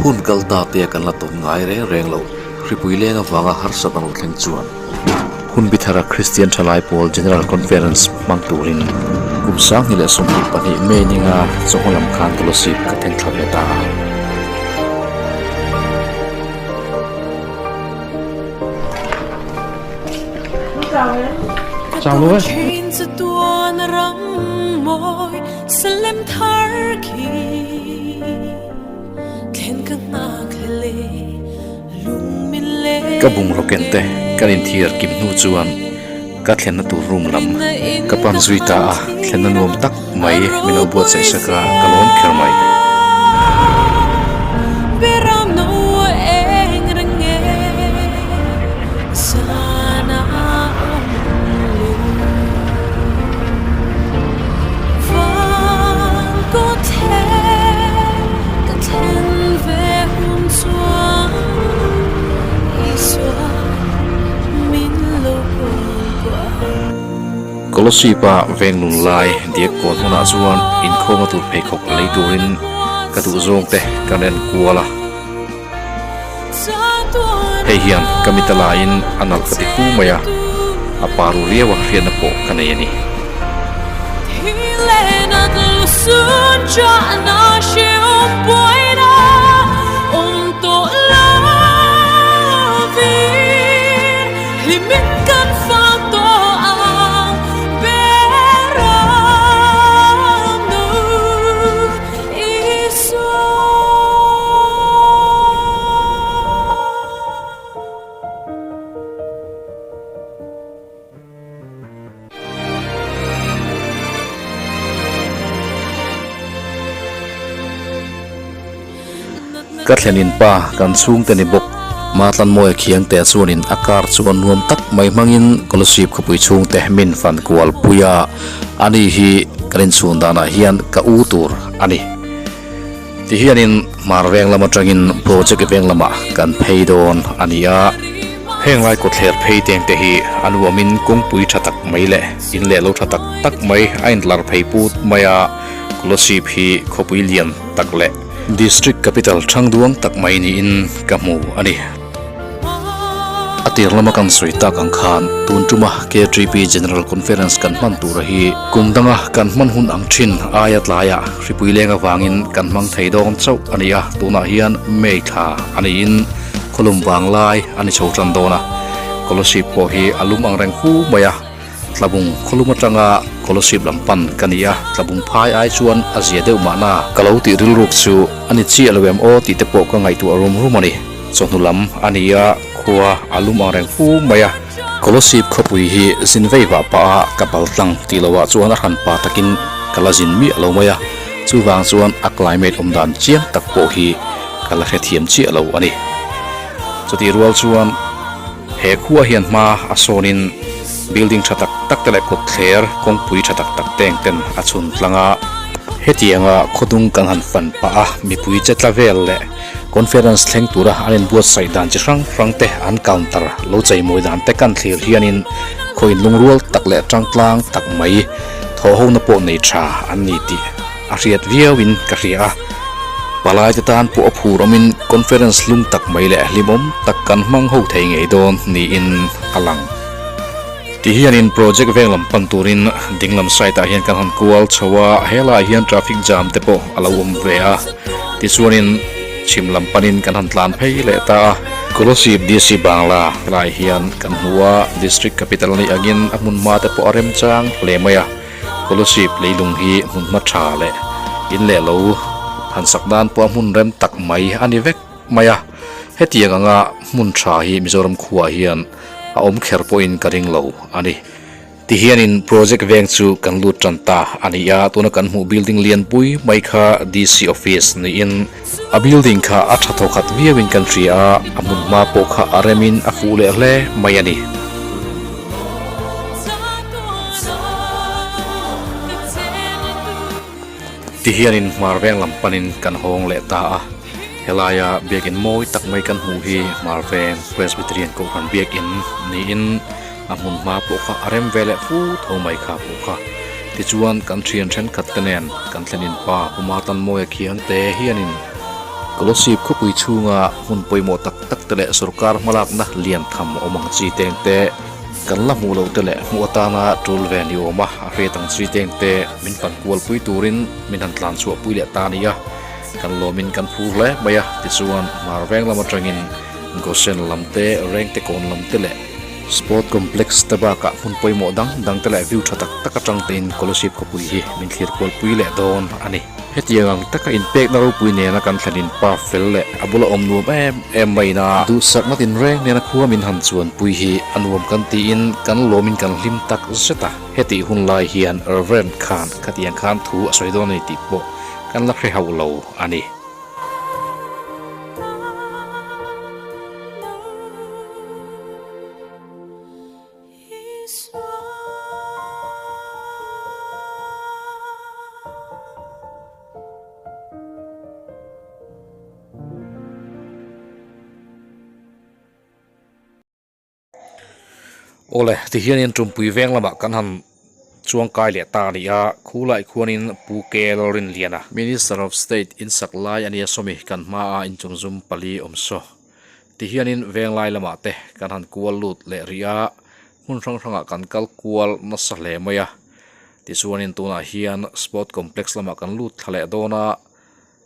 hun kalta te kan la ton ngai reng lo ripui lenga wanga har sa bang thleng chuan hun bithara Christian Thalai Paul General Conference mang turin kumsang hile somhi pani meninga chongolam khan tolosip ka theng thlave ta chào luôn ka bung rokente karin thiar kim nu chuan ka thlenna tur room lam ka pam zuita a thlenna nuam tak mai mino buat se saka kalon kher mai Kolosipa venglung lai diek kon hona chuan in khoma tur pheikhok leidurin ka tu zong te kanen kuala hei hian kamitala in anal pati hu maya aparu riawa riana po kanayani ka thlenin pa kan chung te ni bok matlan moi khiang te chuanin akar chuan nuam tak mai mangin kolosip khopui chung te min fan kual puya ani hi karin chun dana hian ka u tur ani ti hianin marweng lama tangin project veng lama kan pheidon ania henglai ko thler phei teng te hi anuamin kongpui thatak mai le in le lo thatak tak mai ain lar phei put maya kolosip hi khopui lian tak le district capital Thangduang tak mai ni in kamu ani atir lama kan soita kan khan tuntuma K3P General Conference kan man tur hi kumdanga kan man hun ang thin ayat laya ripui lenga wangin kan mang theidong chau ania tuna hian meitha ani in kholum wanglai ani chotran dona kolosip po hi alum ang reng hu maya tlabung kholuma tanga kolosip lampan kania tlabung phai ai chuan azia deu mana kalauti ril ruk chu ani chi alwem o ti te po ka ngai tu arum rumani chonulam ania khuwa alum areng fu maya kolosip khopui hi sinvei wa pa kapal tlang tilowa chuan han pa takin kalajin mi alo maya chuwang chuan a climate omdan chiang tak po hi kala he thiam chi alo ani choti rual chuan he khuwa hian ma asonin building thatak tak tele ko thler kongpui thatak tak teng ten achun tlanga hetianga khodung kan han fan pa a mipui chetla vel le conference thleng tura anin buat saidan chi rang te an counter lo chei moidan te kan thlir hianin khoin lungrual tak le tangtlang tak mai tho ho na po nei tha an ni ti a riat viawin ka ria palai te tan po aphuromin conference lung tak mai le limom tak kan mang ho thei ngei don ni in alang ti hianin project venglam panturin dinglam site a hian kan han kual chawa hela hian traffic jam te po alawum ve a ti chuanin chimlam panin kan han tlan phei le ta kolosip DC Bangla lai hian kan huwa district capital ni agin amun ma te po arem chang le maya kolosip leilung hi mun ma tha le in le lo han sakdan po mun rem tak mai ani vek maya hetianga nga mun tha hi mizoram khuwa hian a om kher po in karing lo ani ti hianin project veng chu kan lut tanta ania tuna kan mu building lian pui mai kha DC office ni in a building kha a thatho khat viewing country a amun ma po kha aremin a fule hle mai ani ti hianin marveng lampanin kan hong le ta a helaya biakin moi tak mai kan hu hi marveng presbyterian ko kan biakin ni in amun ma po kha arem vele fu thomai kha po kha ti chuan kan thian then khat tenen kan thlenin pa humatan moi khiang te hianin scholarship khopui chunga hun poimo tak tak tele sarkar malak na lian tham omang chi tengte kan la mu lo tele muatana tul veni oma afe tang chi tengte min pan kual pui turin min han tlan chu pui le tania kan lomin kan phu le baya tisuan marveng lama tangin gosen lamte rengte kon lamte le sport complex tabaka hun poimo dang tele view thatak tak atang tein scholarship khopui hi min thlir kual pui le don ani hetiang taka impact na ro pui ne na kan thanin pa fel le abula omnuam em mai na du sak na tin reng ne na khuwa min han chuan pui hi anuam kan ti in kan lomin kan lim tak zeta heti hun lai hian Irfan Khan khatiang khan thu asoi don nei ti po kan la khre hau lo ani ole ti hian in tumpui veng lama kan han chuang kai le ta ni a khulai khuanin puke lorin liana Minister of State in saklai ania somi kan ma a in chungzum pali omso ti hian in veng lai lama te kan han kual lut le ria hun rang kan kal kual na sa le maya ti suanin tuna hian sport complex lama kan lut thale dona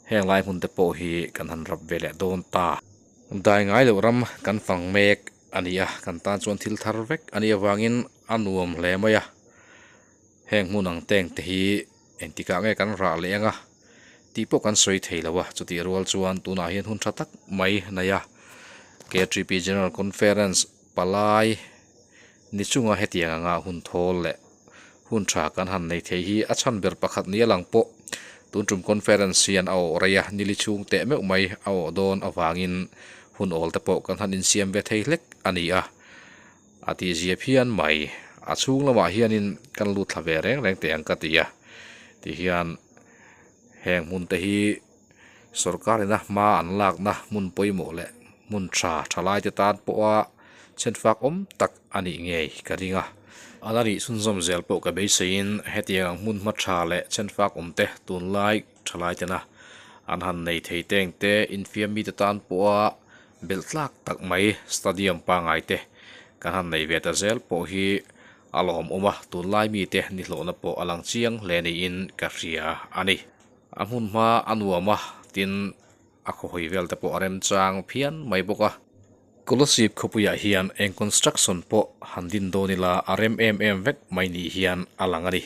heng lai hun te po hi kan han rap vele don ta dai ngai lo ram kan fang mek ania kan tan chuan thil thar vek ania wangin anuam hle maya heng munang teng te hi entika nge kan ra lenga tipo kan soi theilawa chuti rol chuan tuna hian hun thatak mai naya K3P General Conference palai nichunga hetianga hun thol le hun tha kan han nei thei hi achan ber pakhat nia langpo tuntum conference sian au raya nilichung te me mai au don awangin hun ol te po kan han in siam ve thei hlek ania ati zia phian mai achung lama hianin kan lut thlave reng te angkatia ti hian heng mun te hi sarkarina ma anlak na mun poimo le mun thalai te tan po a chenfak om tak ani ngei karinga alari sunzom zel po ka be sein hetiang mun ma tha le chenfak om te tun lai thalai te na an han nei thei teng te infiam mi te tan po a beltlak tak mai stadium pa ngai te kan han nei ve ta zel po hi alom oma tun lai mi te ni hlona po alang chiang le ni in ka ria ani amun ma anuama tin akho hoi vel te po arem chang phian mai boka scholarship khopuya hian eng construction po handin donila rmm vek mai ni hian alangani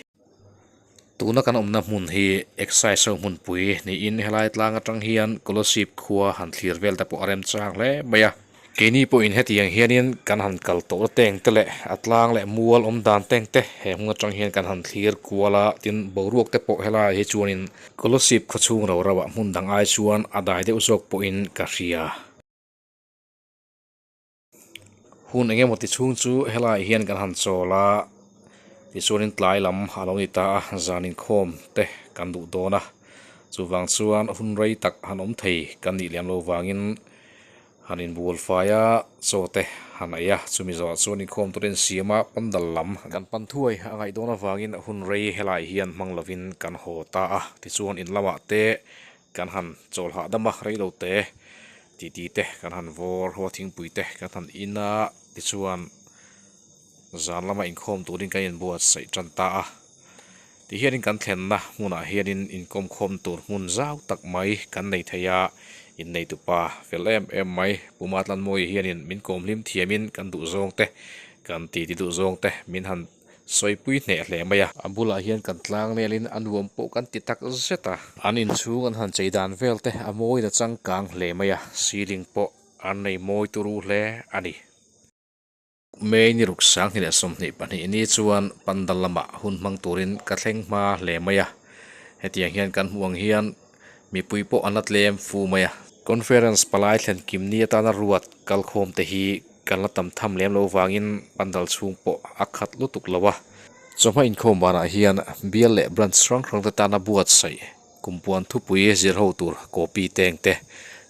tuna kan omna mun hi exercise so mun pui ni in helai tlang atang hian scholarship khuwa han thlir vel te po arem chang le maya keni po in hetiang hianin kan han kal to teng tele atlang le mual om dan teng te he hunga tang hian kan han thlir kuala tin boruak te po hela he chuanin scholarship khachung ro rawa mun dang ai chuan adai de usok po in ka ria hun enge moti chung chu hela hian kan han chola ti chuanin tlai lam haloni ta zanin khom te kan du dona chuwang chuan hun rei tak han om thei kan ni lem lo wangin hanin bul faya chote hanaya chumi zo chuanin khom turin siama pandal lam kan pan thuai angai dona wangin hun rei helai hian manglovin kan ho ta a ti chuan in lama te kan han chol ha dama rei lo te ti te kan han vor ho thing pui te kan han ina ti chuan zan lama in khom turin kan in buat sai tanta a ti hianin kan thlen na muna hianin in kom khom tur mun zau tak mai kan nei theya in nei tu pa felem em mai pumatlan moi hianin min kom lim thiamin kan du zong te kan ti du zong te min han soipui ne hle maya abula hian kan tlang lelin anwom po kan ti tak zeta anin chung an han cheidan velte amoi na changkang hle maya ceiling po an nei moi turu hle ani mei ni ruksang ni som ni pani ni chuan pandalama hun mang turin ka thleng ma hle maya hetiang hian kan huang hian mi pui po anat lem fu maya conference palai thlen kimni atana ruat kal khom te hi kan la tam tham lem lo wangin pandal chung po akhat lutuk lawa choma in khom bana hian bial le brand strong ta tana buat sai kumpuan thu pui zir ho tur copy teng te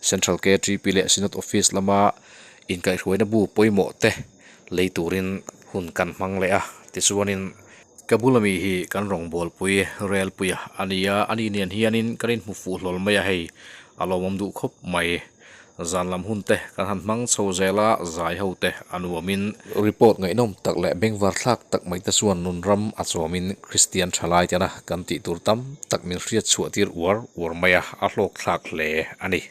central K3P le sinot office lama in kai hruina bu poimo te leiturin hun kan mang le a ti chuanin kabulami hi kan rong bol pui rel pui ania ani nian hianin karin mu fu hlol mai hei alomam du khop mai zanlam hunte kan han mang chozela zai hote anuamin report ngai nom takle bengwar thlak tak mai ta suan nun ram achomin christian thalai tiana kan ti turtam takmin riat chuatir war maya a hlok thlak hle ani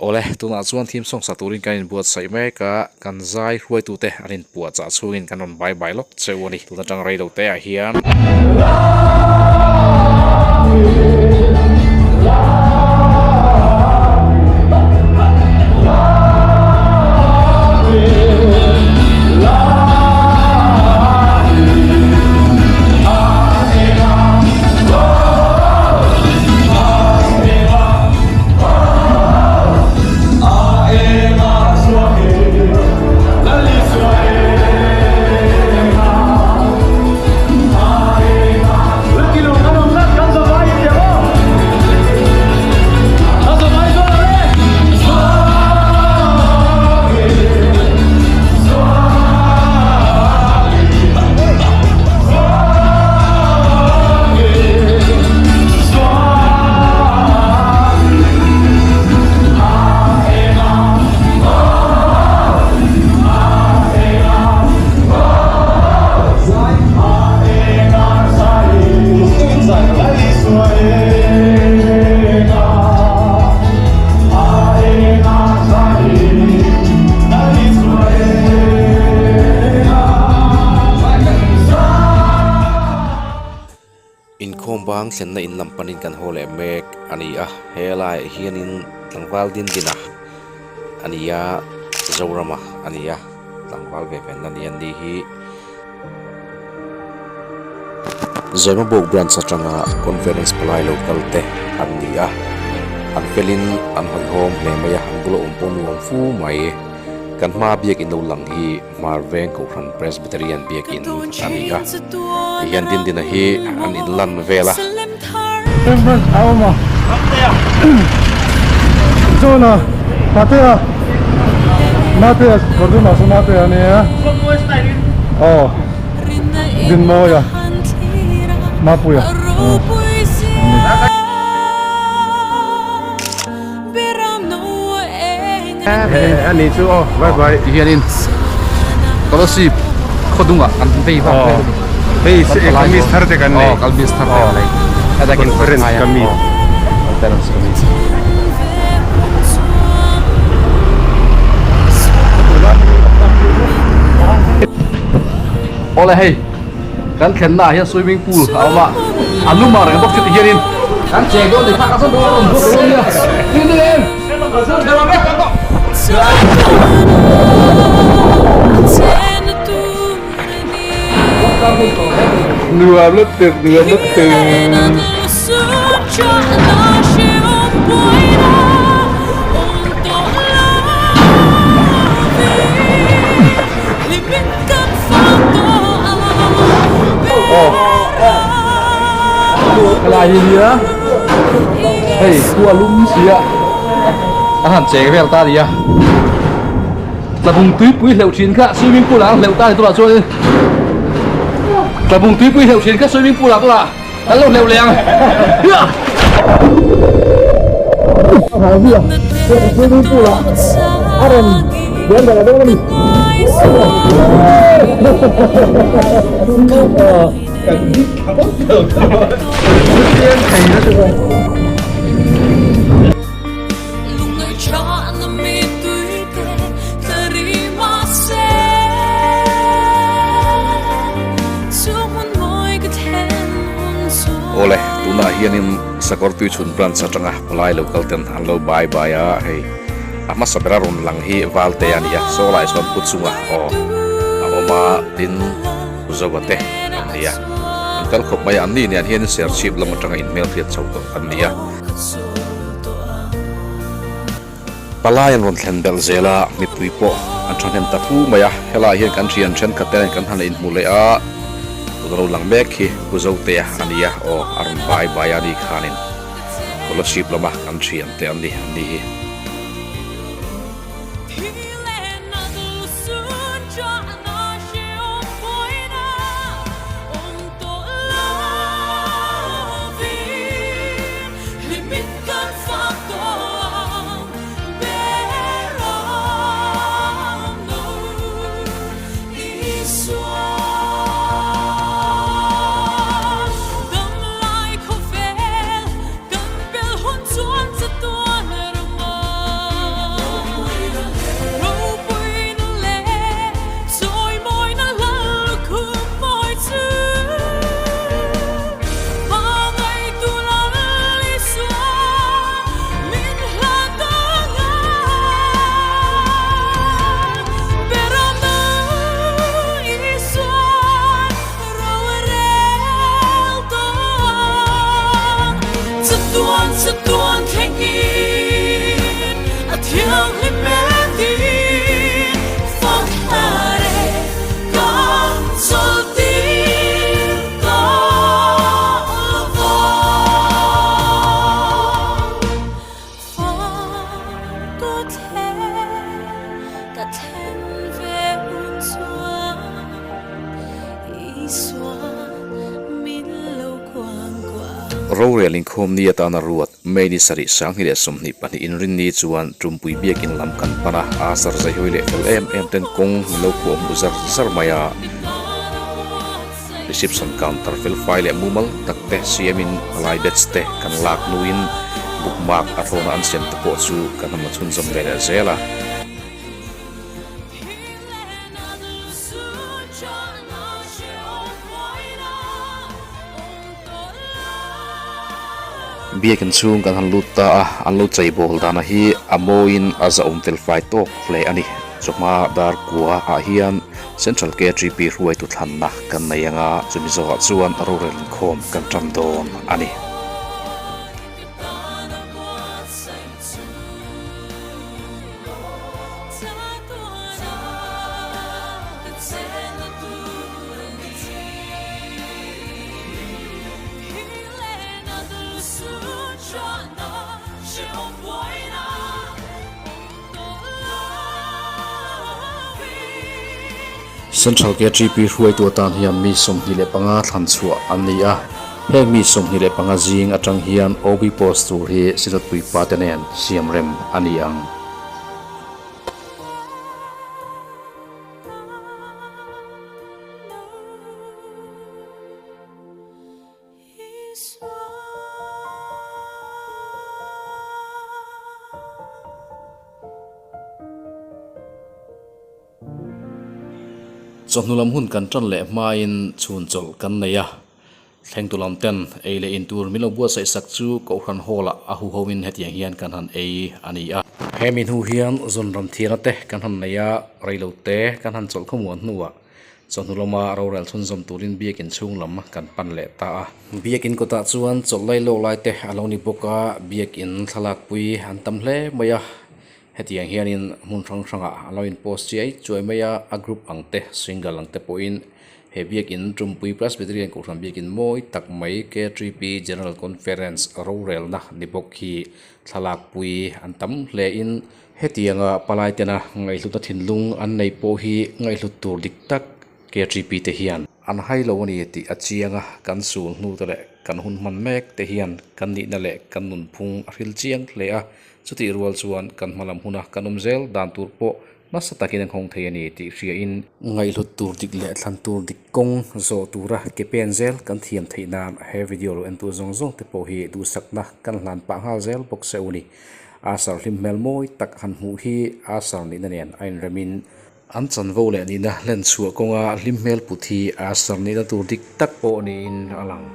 ole tuna chuan thim song saturin kanin buat sai me ka kan zai huai tu te anin puat cha chungin kanon bye bye lok chewani tuna tang rei do te a hian Look, you know, I don't bang sen na in lampanin kan hole mek ani a helai hianin tlangwal din dina ania zawrama ania tlangwal ve ven na nian ni hi Zema Bok branch atanga conference palai local te ania an felin an hoi hom hle maya an bulo umpon nuam fu mai kan ma biak in lo lang hi marveng ko ran presbyterian biak in ania hian din dina hi an in lan vela Conference Alma. Zona. Matea. Matea. Kordu masu Matea ni ya. Oh. Din mo ya. Mapu ya. Anh đi chú ô, bye bye. hianin scholarship khodunga an vei va Hey, kami start kan ni. kalbi start lai ada Conference kami. conference kami ole hey kan khenna hian swimming pool alma anuma rang bok chut hianin kan che go ni kha ka so do ron do ni ni em so de ma be ka ko nửa lớp từ là gì nữa hey cua lum xía anh hẳn trẻ cái ta gì à là vùng túi quý liệu chín khác swimming pool là liệu ta thì tôi là cho đi là vùng túi quý liệu chín khác swimming pool là tôi là đánh lột liệu lèng swimming pool là Aaron dia nggak ada lagi oleh tuna hianin sakor tui chun branch atanga palai local ten anlo bye bye a hei ama sabera ron lang hi valte ania so lai son putsunga o ama tin uzawate ania kal khop mai an ni ne hian share ship lam atanga email fiat chau to ania palai ron thlen bel zela mi pui po an thon ta fu maya hela hian kan thian then khaten kan han in mule a ro lang mek hi buzote ania o aron bye bye ani khanin scholarship lama kan thian te ani hi Rore lingkhom ni atana ruat meini sari sang hi le somni pani inrin ni chuan trumpui biakin lam kan pana asar zai hoile fel em ten kong lo ko muzar zar maya reception counter fel file mumal takte siamin alai betste kan lak nuin bookmark athona an sem te po chu kan ma chun jam le zela biakin chung kan han lut ta an lo chei bol dana hi amoin aza tel fai tok hle ani choma dar kwa a hian central KTP ruai tu thlan na kan nayanga chumi zo chuan rural khom kan tram don ani Central KTP ruai tu tan hian mi som hi le panga thlan chua ania heng mi som hi le panga jing atang hian OB post tur hi sirat pui patenen siam rem aniang chonhulam hun kan tran le main chun chol kan neya thleng tulam ten eile in tur milo bua sai sak chu ko khan hola a hu homin hetiang hian kan han ei ani a hemin hu hian zon ram thira te kan han neya reilo te kan han chol khomon nuwa chonhulama roral thun zom turin biakin chung lam kan pan le ta a biakin ko ta chuan chol lai lo lai te aloni boka biakin thalak pui an tam hle maya hetiang hianin mun thang thanga aloin post chi ai choi maya a group angte single angte poin he biakin trumpui presbyterian ko ram biakin moi tak mai KTP general conference rural na nibok hi thalak pui an tam hle in hetianga palai tena ngai hluta thinlung an nei po hi ngai hlut tur dik tak KTP te hian an hai lo ni ti achianga kan sul nu te le kan hun man mek te hian kan ni na le kan nun phung ril chiang hle a chuti rual chuan kan malam huna kanum zel dan tur po nasa takin ang hong thayani ti ria in ngai hlut tur dik le thlan tur dik kong zo tura ke pen zel kan thiam thainan he video lo en tu zong zong te po hi du sakna kan hlan pa hal zel bok se uni asar hlim mel moi tak han hu hi asar ni na nen ain ramin an chan vo le ni na len chua konga hlim mel puthi asar ni na tur dik tak po ni in alang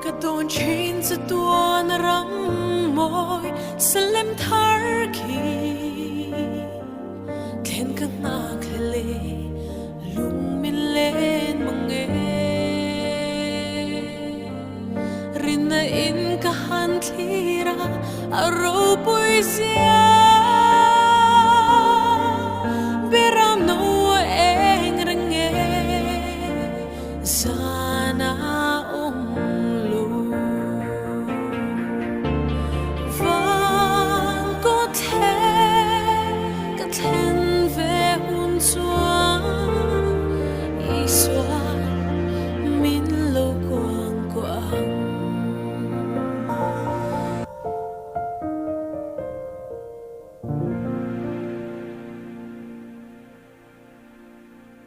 Kadon chin sa tuan ram moy salem thar ki ten ka na khale lung min len mange rin na in ka han thira aro poesia beram no eng renge